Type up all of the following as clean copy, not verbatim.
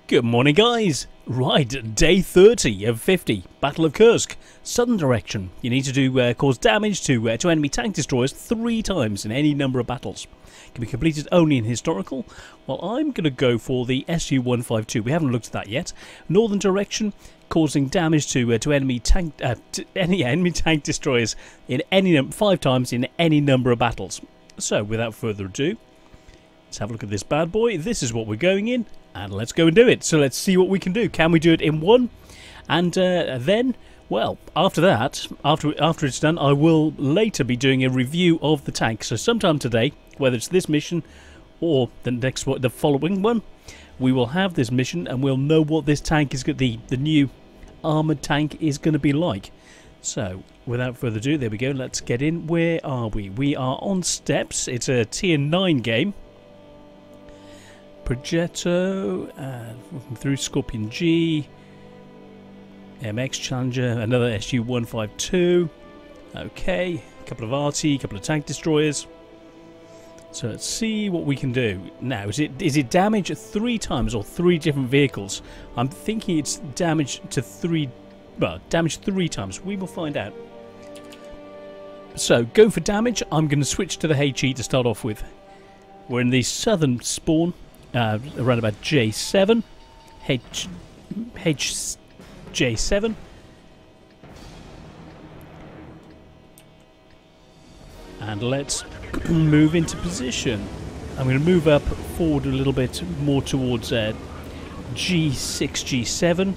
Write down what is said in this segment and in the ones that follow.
Good morning, guys. Right, day 30 of 50, Battle of Kursk, southern direction. You need to do cause damage to enemy tank destroyers 3 times in any number of battles. Can be completed only in historical. Well, I'm going to go for the SU-152. We haven't looked at that yet. Northern direction, causing damage to enemy tank enemy tank destroyers in any 5 times in any number of battles. So, without further ado, let's have a look at this bad boy. This is what we're going in. And let's go and do it. So let's see what we can do. Can we do it in one? And then, well, after that, after it's done, I will later be doing a review of the tank. So sometime today, whether it's this mission or the following one, we will have this mission and we'll know what this tank is, the new armoured tank is going to be like. So, without further ado, there we go. Let's get in. Where are we? We are on steps. It's a tier 9 game. Progetto, looking through Scorpion G, MX Challenger, another SU-152, okay, a couple of RT, a couple of tank destroyers. So let's see what we can do. Now, is it damage 3 times or 3 different vehicles? I'm thinking it's damage to 3, well, damage 3 times. We will find out. So, go for damage. I'm going to switch to the HE to start off with. We're in the southern spawn. Around about J7, J7, and let's move into position. I'm going to move up forward a little bit more towards G6, G7.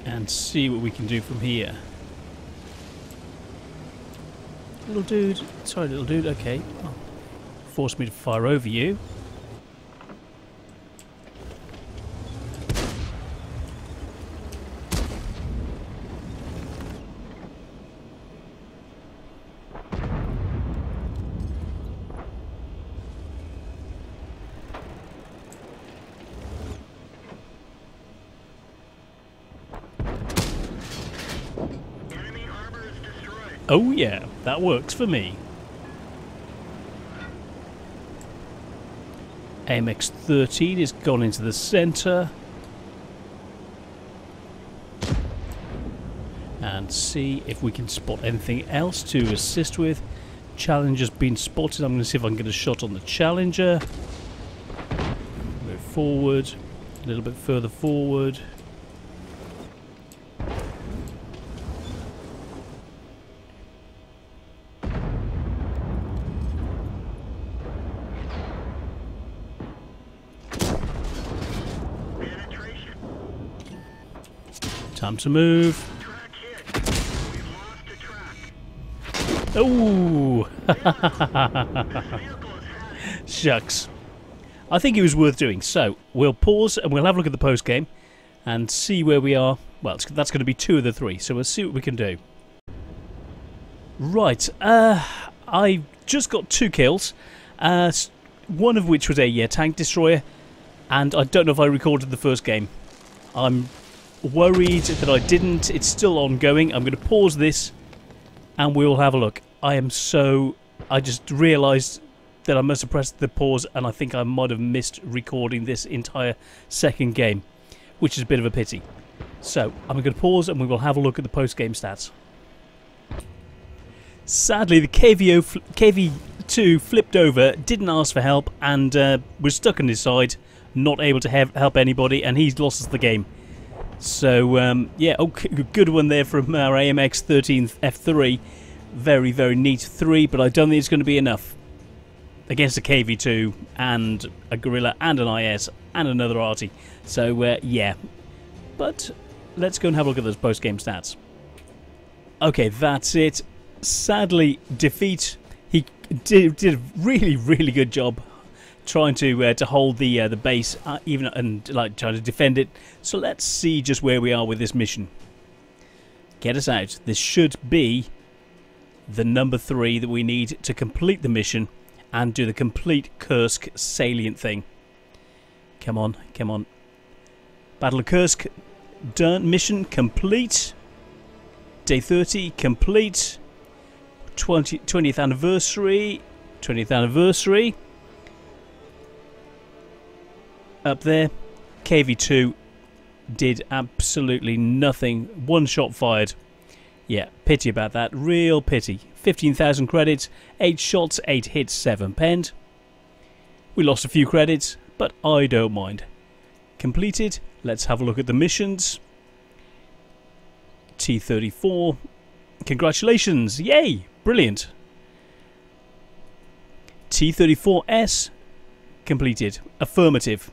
And see what we can do from here. Little dude, sorry little dude, okay. Oh, forced me to fire over you. Oh yeah, that works for me. AMX-13 has gone into the centre. And see if we can spot anything else to assist with. Challenger's been spotted. I'm going to see if I can get a shot on the Challenger. Move forward, a little bit further forward. Time to move. Oh! Shucks. I think it was worth doing. So, we'll pause and we'll have a look at the post game and see where we are. Well, that's going to be 2 of the 3, so we'll see what we can do. Right, I just got 2 kills, one of which was a tank destroyer, and I don't know if I recorded the first game. I'm worried that I didn't. It's still ongoing. I'm going to pause this and we'll have a look. I just realised that I must have pressed the pause and I think I might have missed recording this entire second game, which is a bit of a pity. So I'm going to pause and we will have a look at the post-game stats. Sadly, the KV2 flipped over, didn't ask for help, and was stuck on his side, not able to help anybody, and he's lost us the game. So, yeah, okay, good one there from our AMX-13 F3. Very, very neat 3, but I don't think it's going to be enough against a KV2 and a Gorilla and an IS and another Arty. So, yeah. But let's go and have a look at those post-game stats. Okay, that's it. Sadly, defeat. He did a really, really good job trying to hold the base, even and like trying to defend it. So let's see just where we are with this mission. Get us out. This should be the number 3 that we need to complete the mission and do the complete Kursk salient thing. Come on, come on. Battle of Kursk done. Mission complete. Day 30 complete. 20th anniversary. 20th anniversary. up there. KV2 did absolutely nothing. One shot fired. Yeah, pity about that. Real pity. 15,000 credits, 8 shots, 8 hits, 7 penned. We lost a few credits, but I don't mind. Completed. Let's have a look at the missions. T-34. Congratulations. Yay. Brilliant. T-34S. Completed. Affirmative.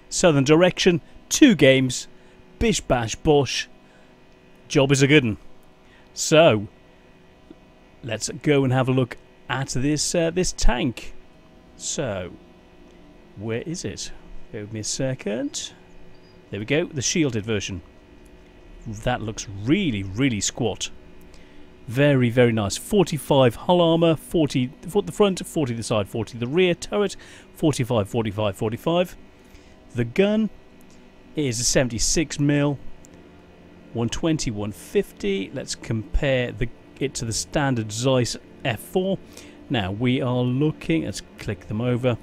Southern Direction. 2 games. Bish bash bosh. Job is a good one. So, let's go and have a look at this this tank. So, where is it? Bear with me a second. There we go, the shielded version. That looks really, really squat. Very, very nice. 45 hull armour, 40 for the front, 40 the side, 40 the rear. Turret, 45, 45, 45. The gun is a 76mm. 120, 150. Let's compare it to the standard Zeiss F4. Now we are looking, let's click them over.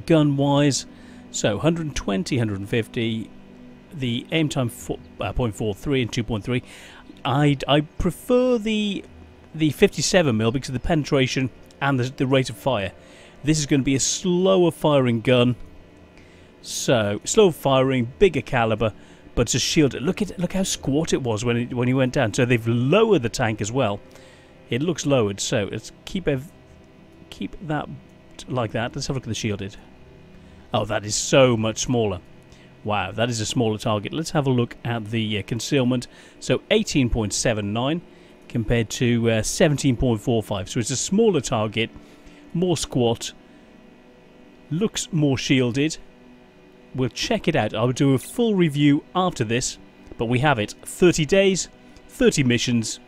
Gun wise, so 120, 150. The aim time 0.43 and 2.3. I prefer the 57mm because of the penetration and the rate of fire. This is going to be a slower firing gun. So slow firing, bigger caliber. But to shield it, look how squat it was when he went down. So they've lowered the tank as well. It looks lowered. So let's keep that like that. Let's have a look at the shielded. Oh, that is so much smaller. Wow, that is a smaller target. Let's have a look at the concealment. So 18.79 compared to 17.45. So it's a smaller target, more squat, looks more shielded. We'll check it out. I'll do a full review after this, but we have it. 30 days, 30 missions,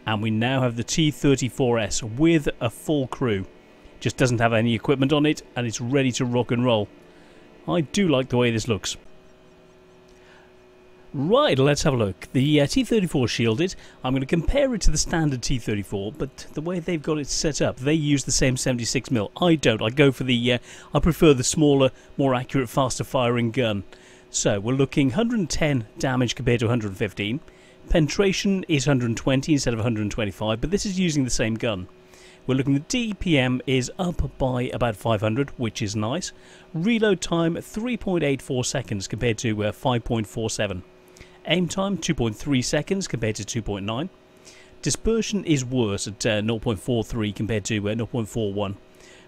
and we now have the T-34S with a full crew. Just doesn't have any equipment on it, and it's ready to rock and roll. I do like the way this looks. Right, let's have a look. The T-34 shielded. I'm going to compare it to the standard T-34, but the way they've got it set up, they use the same 76mm. I don't. I go for the, I prefer the smaller, more accurate, faster firing gun. So we're looking 110 damage compared to 115. Penetration is 120 instead of 125, but this is using the same gun. We're looking at DPM is up by about 500, which is nice. Reload time 3.84 seconds compared to 5.47. Aim time 2.3 seconds compared to 2.9. Dispersion is worse at 0.43 compared to 0.41.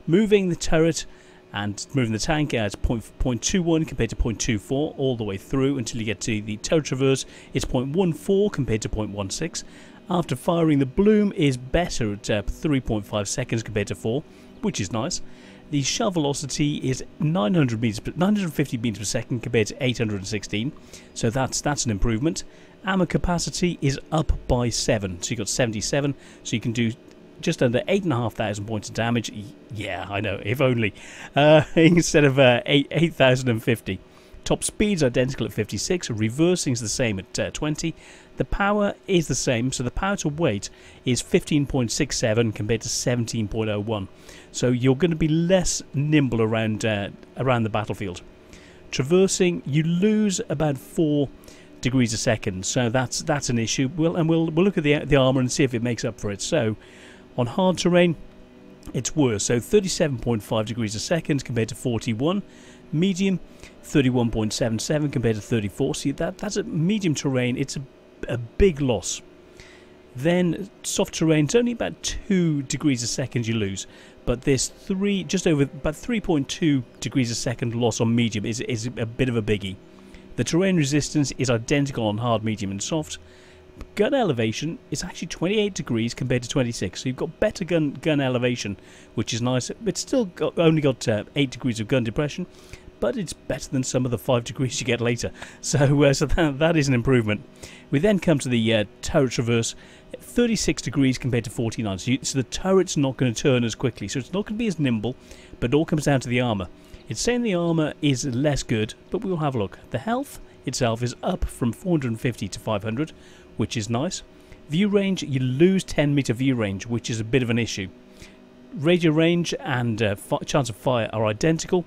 Moving the turret and moving the tank at 0.21 compared to 0.24 all the way through until you get to the turret traverse. It's 0.14 compared to 0.16. After firing, the bloom is better at 3.5 seconds compared to 4, which is nice. The shell velocity is 950 meters per second compared to 816, so that's an improvement. Ammo capacity is up by 7, so you got 77, so you can do just under 8,500 points of damage. Yeah, I know, if only. Instead of 8,050. Top speed's identical at 56, reversing is the same at 20. The power is the same, so the power to weight is 15.67 compared to 17.01. So you're going to be less nimble around the battlefield. Traversing, you lose about 4 degrees a second, so that's an issue. We'll look at the armor and see if it makes up for it. So on hard terrain, it's worse. So 37.5 degrees a second compared to 41. Medium, 31.77 compared to 34. See, that's a medium terrain. It's a big loss. Then soft terrain, it's only about 2 degrees a second you lose, but there's just over about 3.2 degrees a second loss on medium is a bit of a biggie. The terrain resistance is identical on hard, medium and soft. Gun elevation is actually 28 degrees compared to 26, so you've got better gun elevation, which is nice. It's still only got 8 degrees of gun depression, but it's better than some of the 5 degrees you get later. So that is an improvement. We then come to the turret traverse, 36 degrees compared to 49. So the turret's not going to turn as quickly, so it's not going to be as nimble, but it all comes down to the armor. It's saying the armor is less good, but we'll have a look. The health itself is up from 450 to 500, which is nice. View range, you lose 10 meter view range, which is a bit of an issue. Radio range and chance of fire are identical.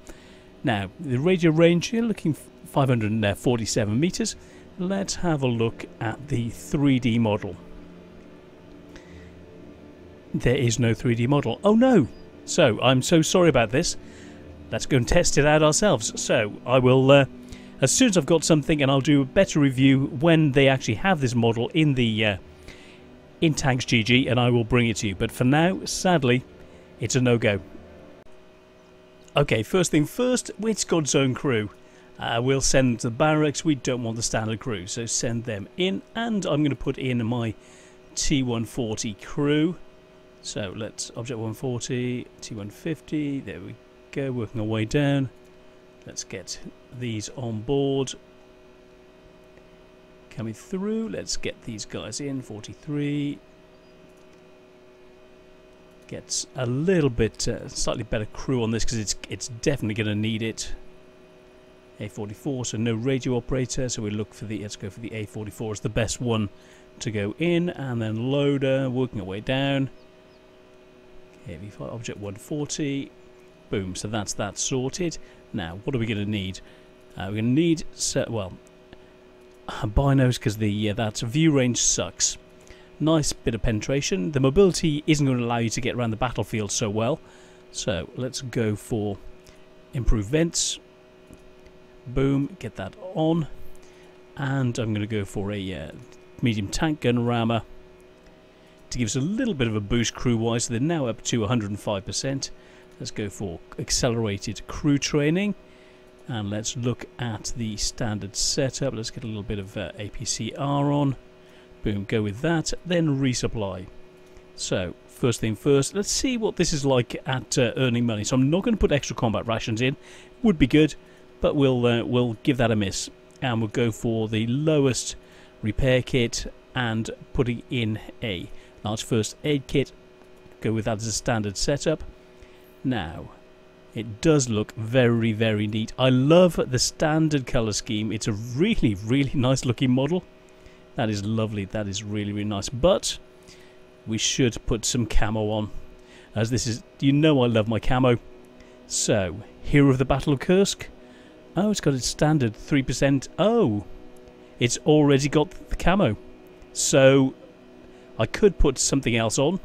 Now, the radio range, you're looking 547 meters. Let's have a look at the 3D model. There is no 3D model. Oh no! So, I'm so sorry about this. Let's go and test it out ourselves. So, I will, as soon as I've got something, and I'll do a better review when they actually have this model in the in Tanks GG, and I will bring it to you. But for now, sadly, it's a no-go. Okay, first thing first, it's got its own crew. We'll send them to the barracks. We don't want the standard crew, so send them in. And I'm going to put in my T140 crew. So let's object 140, T150. There we go, working our way down. Let's get these on board. Coming through, let's get these guys in. 43. Gets a little bit slightly better crew on this because it's definitely going to need it. A44, so no radio operator, so we look for the, let's go for the A44 as the best one to go in, and then loader, working our way down. KV5, object 140, boom, so that's that sorted. Now, what are we going to need? We're going to need, well, binos, because the that view range sucks. Nice bit of penetration. The mobility isn't going to allow you to get around the battlefield so well, so let's go for improved vents. Boom, get that on, and I'm going to go for a medium tank gun rammer to give us a little bit of a boost crew-wise. So they're now up to 105%. Let's go for accelerated crew training, and let's look at the standard setup. Let's get a little bit of APCR on. Boom, go with that, then resupply. So, first thing first, let's see what this is like at earning money. So I'm not going to put extra combat rations in. Would be good, but we'll give that a miss. And we'll go for the lowest repair kit and putting in a large first aid kit. Go with that as a standard setup. Now, it does look very, very neat. I love the standard colour scheme. It's a really, really nice looking model. That is lovely. That is really, really nice. But we should put some camo on, as this is, you know, I love my camo. So, Hero of the Battle of Kursk. Oh, it's got its standard 3%. Oh, it's already got the camo. So, I could put something else on,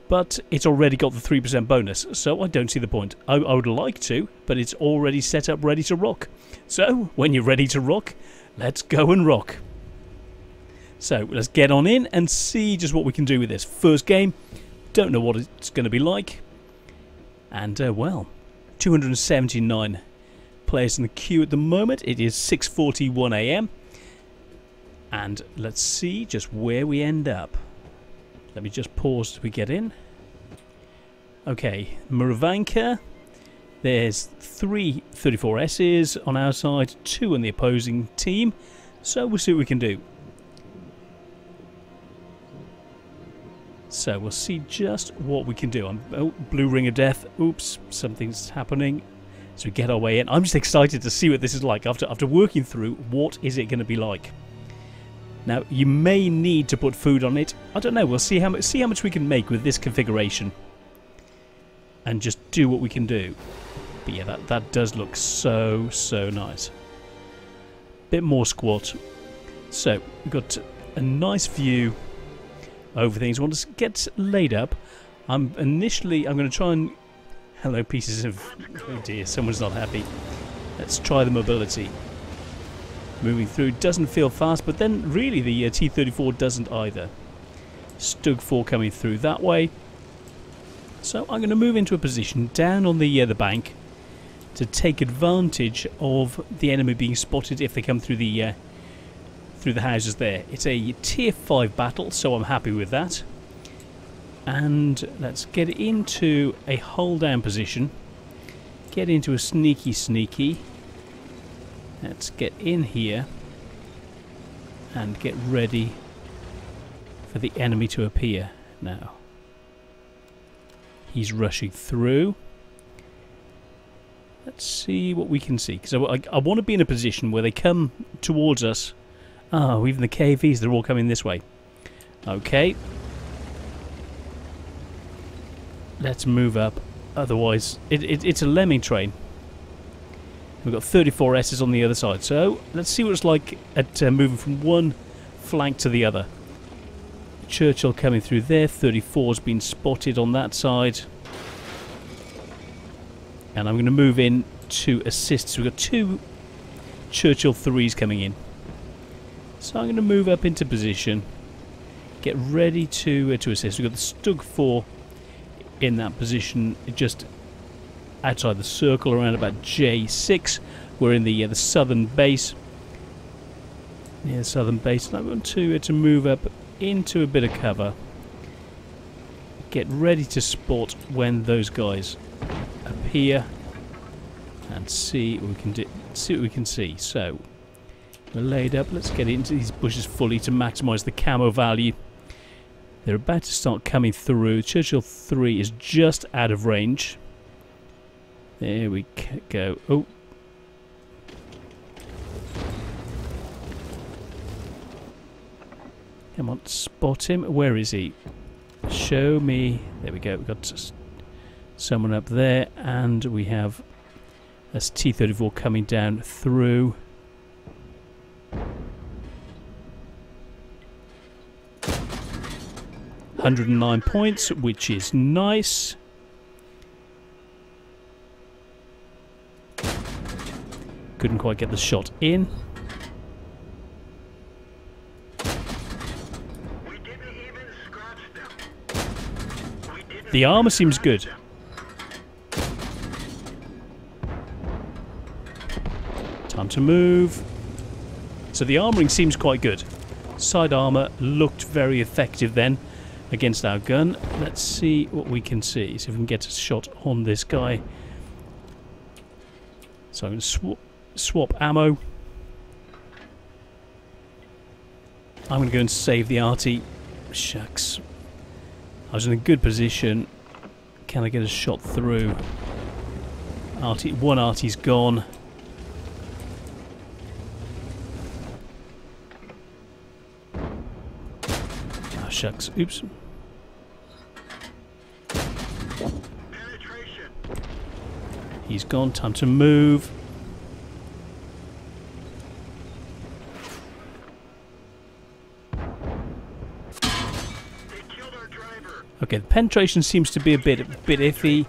but it's already got the 3% bonus, so I don't see the point. I would like to, but it's already set up ready to rock. So, when you're ready to rock, let's go and rock. So, let's get on in and see just what we can do with this. First game, don't know what it's going to be like. And, well, 279 players in the queue at the moment. It is 6:41 AM. And let's see just where we end up. Let me just pause as we get in. Okay, Muravanka. There's 3 34Ss on our side, 2 on the opposing team. So we'll see what we can do. So we'll see just what we can do. Oh, blue ring of death. Oops, something's happening. So we get our way in. I'm just excited to see what this is like after working through what is it going to be like. Now, you may need to put food on it. I don't know. We'll see how much we can make with this configuration, and just do what we can do. But yeah, that does look so nice. Bit more squat. So we've got a nice view over things. I want to get laid up. I'm going to try and. Hello, pieces of. Oh dear, someone's not happy. Let's try the mobility. Moving through doesn't feel fast, but then really the T-34 doesn't either. Stug 4 coming through that way. So I'm going to move into a position down on the bank to take advantage of the enemy being spotted if they come through the houses there. It's a tier 5 battle, so I'm happy with that. And let's get into a hold down position. Get into a sneaky. Let's get in here and get ready for the enemy to appear now. He's rushing through. Let's see what we can see, because I want to be in a position where they come towards us. Oh, even the KVs, they're all coming this way. Okay. Let's move up. Otherwise, it's a lemming train. We've got 34 S's on the other side. So let's see what it's like at moving from one flank to the other. Churchill coming through there. 34's been spotted on that side. And I'm going to move in to assist. So we've got 2 Churchill 3s coming in. So I'm going to move up into position. Get ready to assist. We've got the Stug 4 in that position, just outside the circle, around about J6. We're in the southern base. Yeah, the southern base. And I want to move up into a bit of cover. Get ready to spot when those guys appear, and see what we can do. See what we can see. So we're laid up. Let's get into these bushes fully to maximise the camo value. They're about to start coming through. Churchill 3 is just out of range. There we go. Oh. Come on, spot him. Where is he? Show me. There we go. We've got someone up there, and we have this T-34 coming down through. $109 points, which is nice. Couldn't quite get the shot in. The armour seems good. Time to move. So the armouring seems quite good. Side armour looked very effective then against our gun. Let's see what we can see. See if we can get a shot on this guy. So I'm going to swap ammo. I'm going to go and save the arty. Shucks. I was in a good position. Can I get a shot through? One arty's gone. Oh, shucks. Oops. He's gone. Time to move. Okay, the penetration seems to be a bit iffy.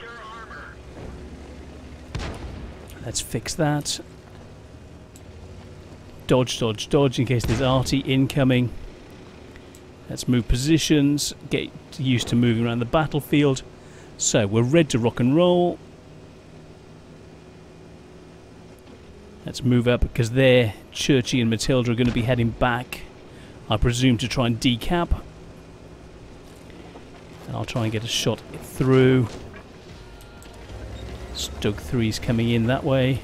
Let's fix that. Dodge, dodge, dodge in case there's arty incoming. Let's move positions. Get used to moving around the battlefield. So we're ready to rock and roll. Let's move up because there, Churchy and Matilda are going to be heading back, I presume, to try and decap. And I'll try and get a shot through. Stug 3's coming in that way.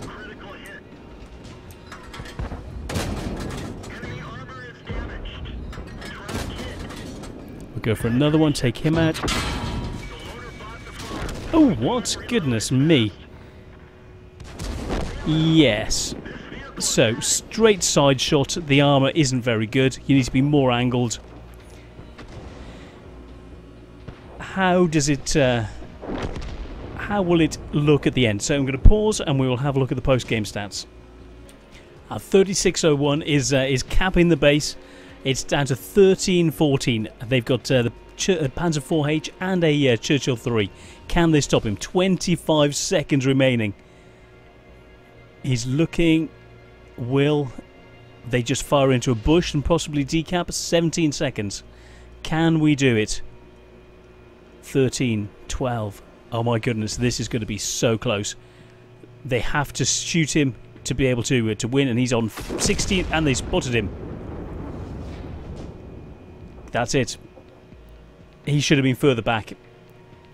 Critical hit. Enemy armor is damaged. Track hit. We'll go for another one, take him out. Oh, what? Goodness me. Yes. So, straight side shot. The armour isn't very good. You need to be more angled. How does it... how will it look at the end? So I'm going to pause and we will have a look at the post-game stats. 3601 is capping the base. It's down to 13-14. They've got the Panzer 4H and a Churchill 3. Can they stop him? 25 seconds remaining. He's looking. Will they just fire into a bush and possibly decap? 17 seconds. Can we do it? 13, 12. Oh my goodness, this is going to be so close. They have to shoot him to be able to win, and he's on 16, and they spotted him. That's it. He should have been further back.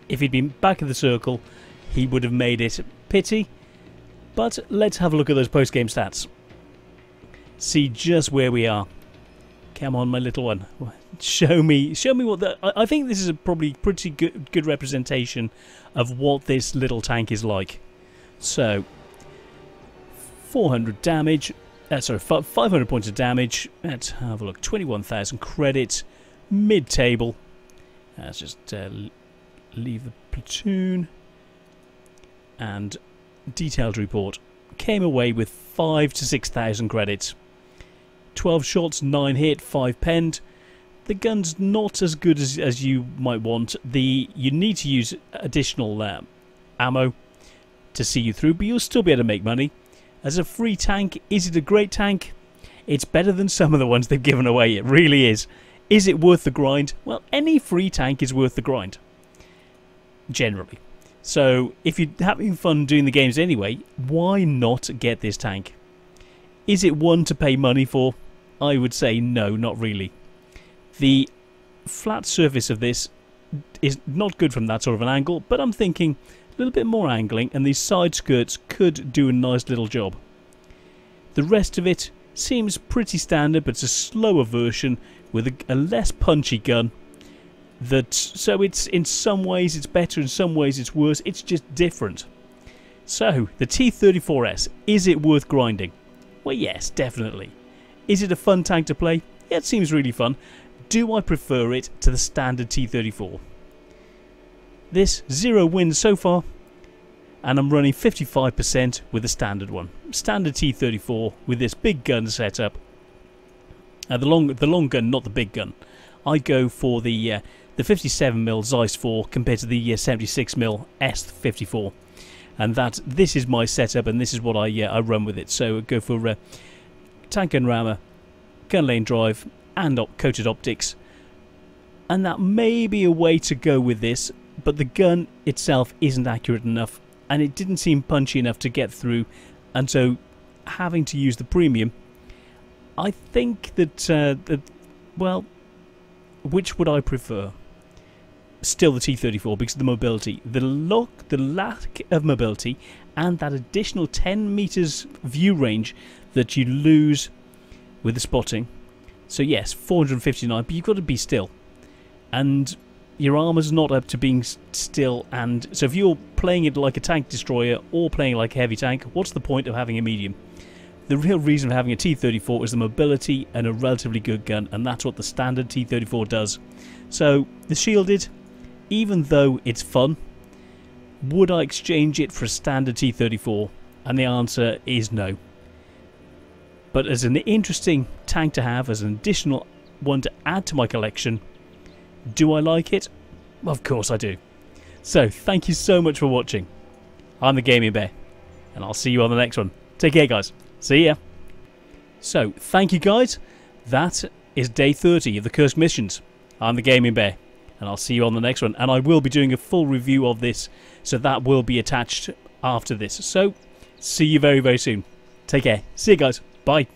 If he'd been back in the circle, he would have made it. Pity. But let's have a look at those post-game stats. See just where we are. Come on, my little one. Show me what the... I think this is a probably pretty good representation of what this little tank is like. So, 400 damage. sorry, 500 points of damage. Let's have a look. 21,000 credits. Mid-table. Let's just leave the platoon. And detailed report. Came away with 5 to 6,000 credits. 12 shots, 9 hit, 5 penned. The gun's not as good as you might want. You need to use additional ammo to see you through, but you'll still be able to make money. As a free tank, is it a great tank? It's better than some of the ones they've given away. It really is. Is it worth the grind? Well, any free tank is worth the grind. Generally. So, if you're having fun doing the games anyway, why not get this tank? Is it one to pay money for? I would say no, not really. The flat surface of this is not good from that sort of an angle, but I'm thinking a little bit more angling and these side skirts could do a nice little job. The rest of it seems pretty standard, but it's a slower version with a less punchy gun. So it's in some ways it's better, in some ways it's worse. It's just different. So the T-34S, is it worth grinding? Well, yes, definitely. Is it a fun tank to play? Yeah, it seems really fun. Do I prefer it to the standard T-34? This 0 wins so far, and I'm running 55% with the standard one. Standard T-34 with this big gun setup. The long gun, not the big gun. I go for the 57mm Zeiss 4 compared to the 76mm S54, and this is my setup, and this is what I run with it. So I go for tank and rammer, gun lane drive, and coated optics, and that may be a way to go with this. But the gun itself isn't accurate enough, and it didn't seem punchy enough to get through, and so having to use the premium, I think that well, which would I prefer? Still the T-34, because of the mobility, the lack of mobility, and that additional 10 meters view range that you lose with the spotting. So yes, 459, but you've got to be still, and your armor's not up to being still. And so if you're playing it like a tank destroyer or playing like a heavy tank, what's the point of having a medium? The real reason for having a T-34 is the mobility and a relatively good gun, and that's what the standard T-34 does. So the shielded, even though it's fun, would I exchange it for a standard T-34? And the answer is no. But as an interesting tank to have, as an additional one to add to my collection, do I like it? Of course I do. So thank you so much for watching. I'm the Gaming Bear, and I'll see you on the next one. Take care, guys. See ya. So thank you, guys. That is day 30 of the Kursk missions. I'm the Gaming Bear, and I'll see you on the next one. And I will be doing a full review of this, so that will be attached after this. So see you very, very soon. Take care. See you guys. Bye.